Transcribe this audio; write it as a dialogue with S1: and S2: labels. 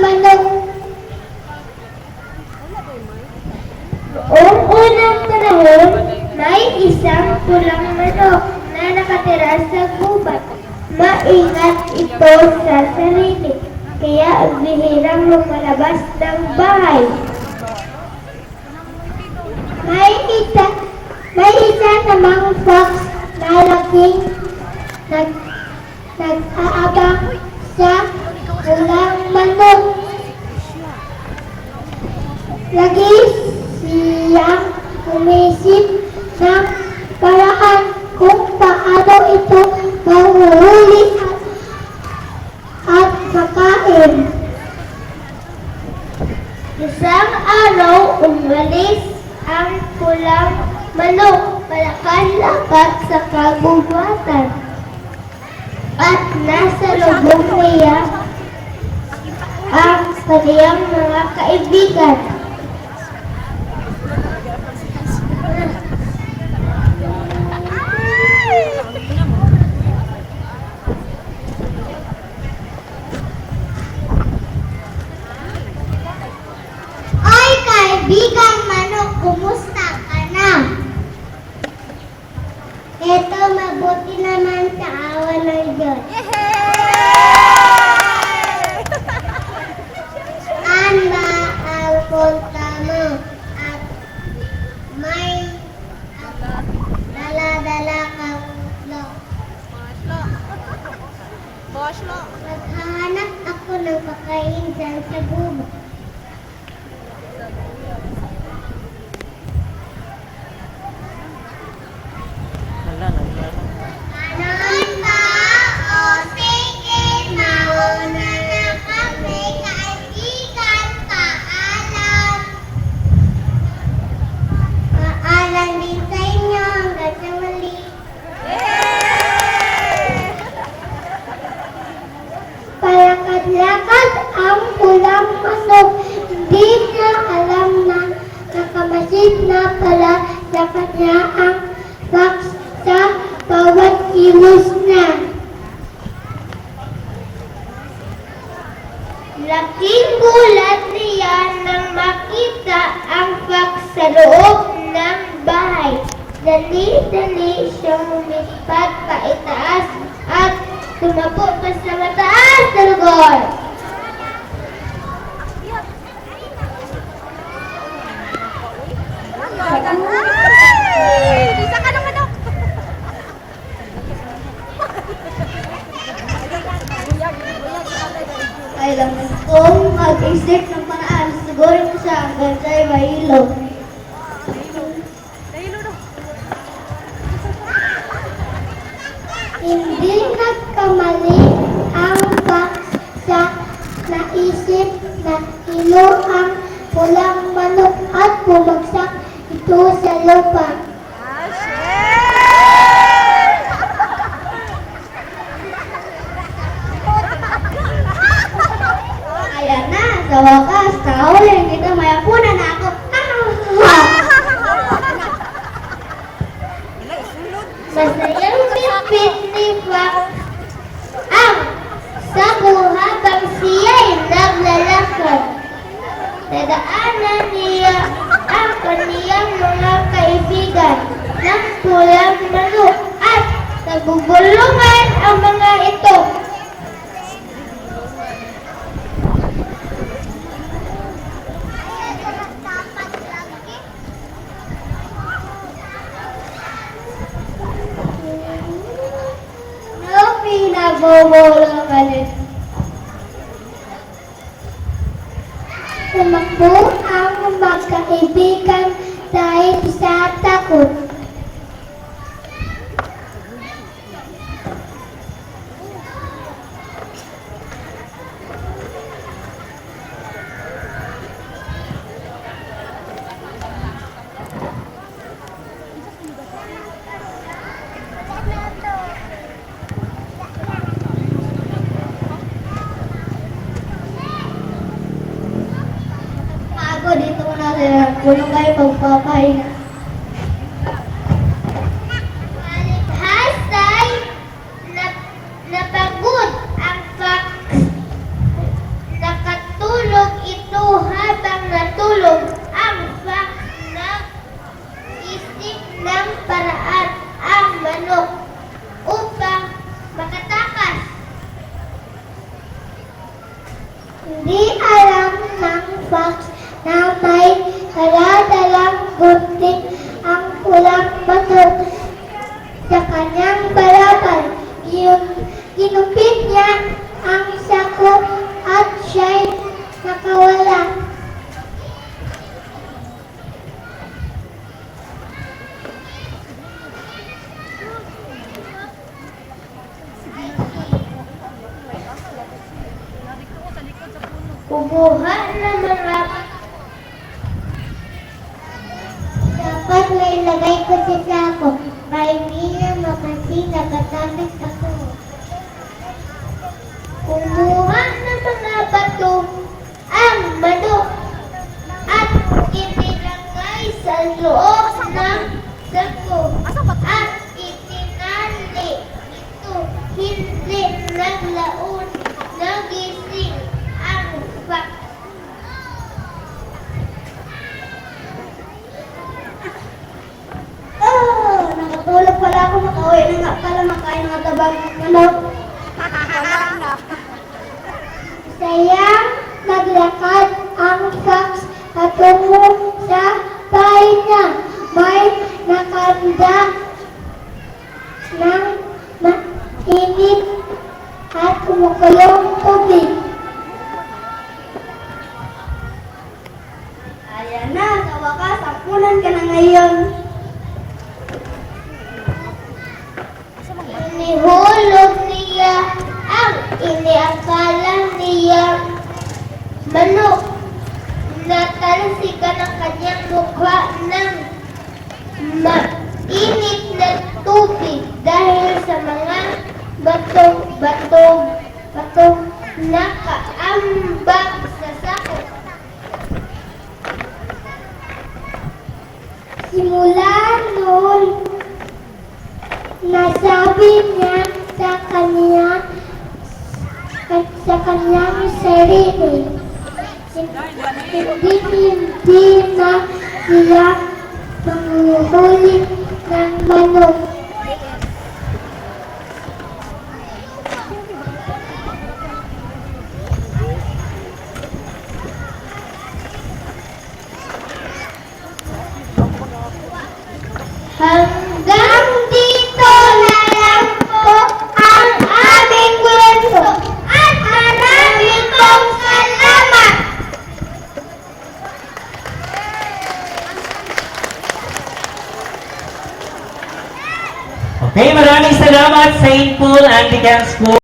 S1: manok. Noong unang panahon, may isang pulang manok na nakatira sa gubat. Maingat ito sa sarili, kaya bihirang lumalabas ng bahay. May isa namang fox na laging nag-aabang sa pulang manok. Lagi siyang umisip ng paraan kung paano ito mahuhuli at makain. Isang araw, umalis ang pulang manok palakad-lakad sa kagubatan at nasa lubong niya ang kaniyang mga kaibigan. Oy, kaibigang manok, kumusta ka na? Eto, mabuti naman sa awa ng Diyos. Saan ba ang punta mo? At may dala-dala kang lo. Maghahanap ako ng pagkain dyan sa gubat. Kanon ba? O sige, mauna na kami, kaibigan. Paalam. Paalam din sa inyo hanggang sa muli. Palakad-lakad ang pulang manok. Hindi na alam na nakamasid na pala sa kanya ang fox sa bawat kilos na. Laking gulat niya nang makita ang fox sa loob ng bahay. Dali-dali siyang lumipad paitaas at tumapo pa sa mataas na lugar.
S2: Bisa ka ng manok!
S1: Kailangan kong mag-isip ng paraan. Siguro ko siya hanggang sa'yo mahilo. Hindi nagkamali ang fox sa naisip na hilo ang pulang manok at bumagsak ito sa lupa. Ayan na, sa wakas, kahuli kita, mayapunan na ako. Masayang pipit ni Fox ang sabu habang siya'y naglalakad. Dadaanan niya ang kaniyang mga kaibigan ng pulang manok at nagugulungan ang mga ito. No, pinagbobola ka rin. Tumakbo ang magkaibigan dahil sa takot. Ako dito ko na sila. Puno kayo pagpapahinga. Hasay, napagod ang fox. Nakatulog Hindi alam ng fox na may daladalang gunting ang pulang bato sa kanyang balabal. Ginupit niya ang sako at siya'y nakawala. Kumuha ng mga dapat may lagay ko sa sako para hindi na makasi nagatamit ako. Kumuha ng mga bato ang manok at itinagay sa loob ng sako at itinali ito. Hindi naglaon, nagising ang fox. Nakatulog pala ako, makauwi na nga pala makain ng tabang manok. Sayang naglakad ang fox patungo sa bahay niya. May nakanda ng mainit at kumukulong tubig. Ayan na, sa wakas, ampunan ka na ngayon. Inihulog niya ang iniakala niya manok. Natalsikan ang kanyang mukha ng mainit na tubig dahil sa mga batong nakaambag sa sako. Simula noon, nasabi niya sa kanyang sarili, hindi na siya manguhuli ng manok. Hanggang dito na lang po ang aming kwento at maraming pong salamat!
S2: Okay, maraming salamat St. Paul Anglican School.